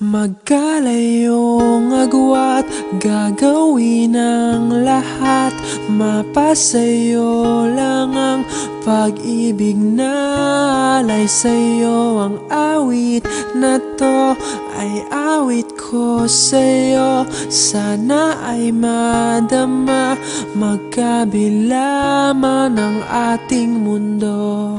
Magkalayong agwat, gagawin ang lahat. Mapasayo lang ang pag-ibig na alay sa'yo. Ang awit na to ay awit ko sa'yo. Sana ay madama magkabila man ang ating mundo.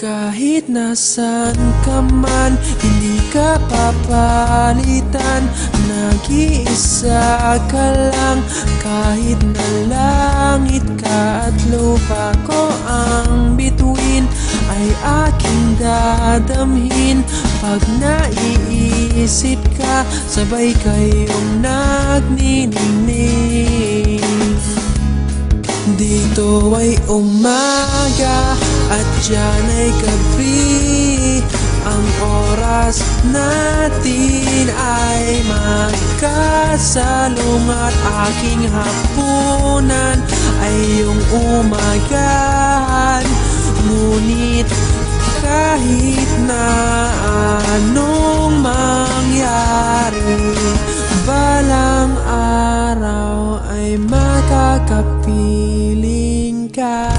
Kahit nasan ka man, hindi ka papalitan. Nag-iisa ka lang, kahit na langit ka at lupa ko ang bituin, ay aking dadamhin. Pag naiisip ka, sabay kayong nagniningning. Dito ay umaga at diyan ay gabi. Ang oras natin ay magkasalong at aking hapunan ay iyong umagahan. Ngunit kahit na anong mangyari, balang araw ay makakapiling ka.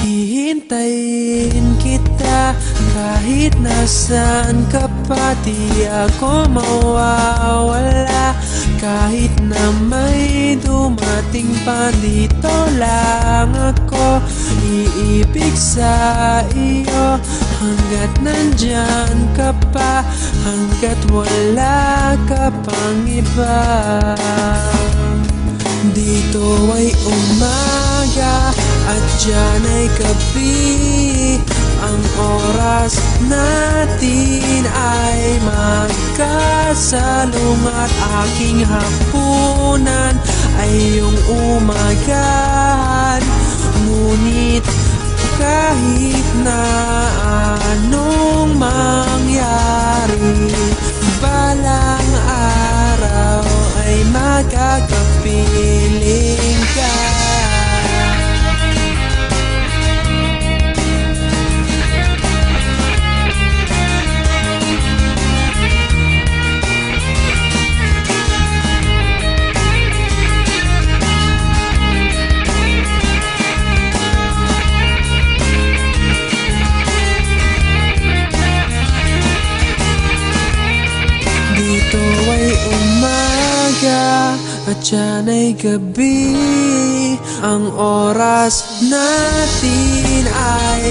Hihintayin kita kahit nasaan ka pa. Di ako mawawala kahit na may dumating pa. Dito lang ako iibig sa iyo hanggat nandyan ka pa, hanggat wala ka pang iba. Dito ay umaga at diyan ay gabi. Ang oras natin ay magkasalong at aking hapunan ay iyong umagahan. Ngunit kahit na anong mangyari, balang araw ay magkakapiling ka. Dito ay umaga at diyan ay gabi. Ang oras natin ay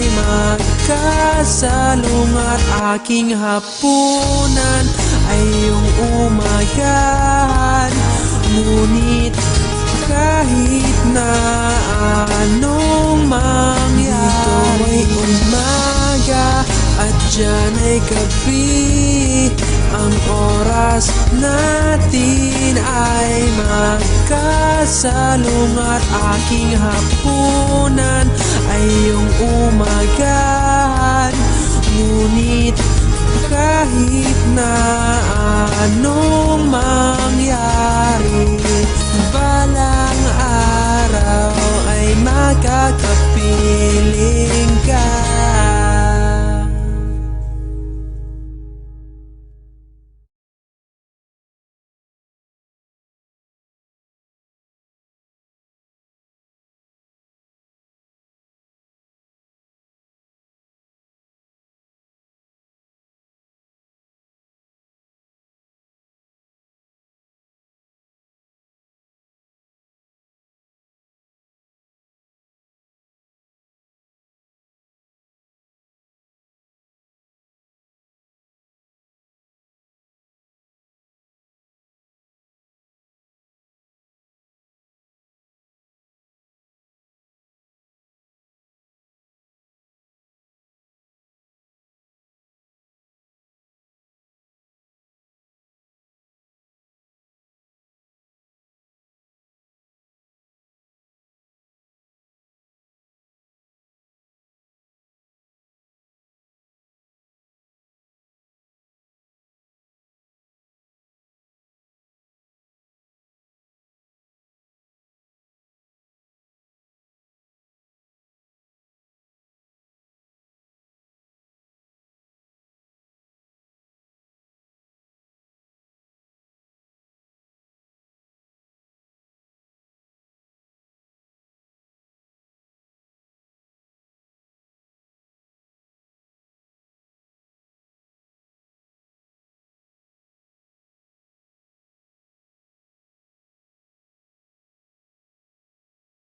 magkasalong at aking hapunan ay iyong umagahan. Ngunit kahit na anong mangyari, dito ay umaga at diyan ay gabi. Ang oras natin ay magkasalong at aking hapunan ay iyong umagahan.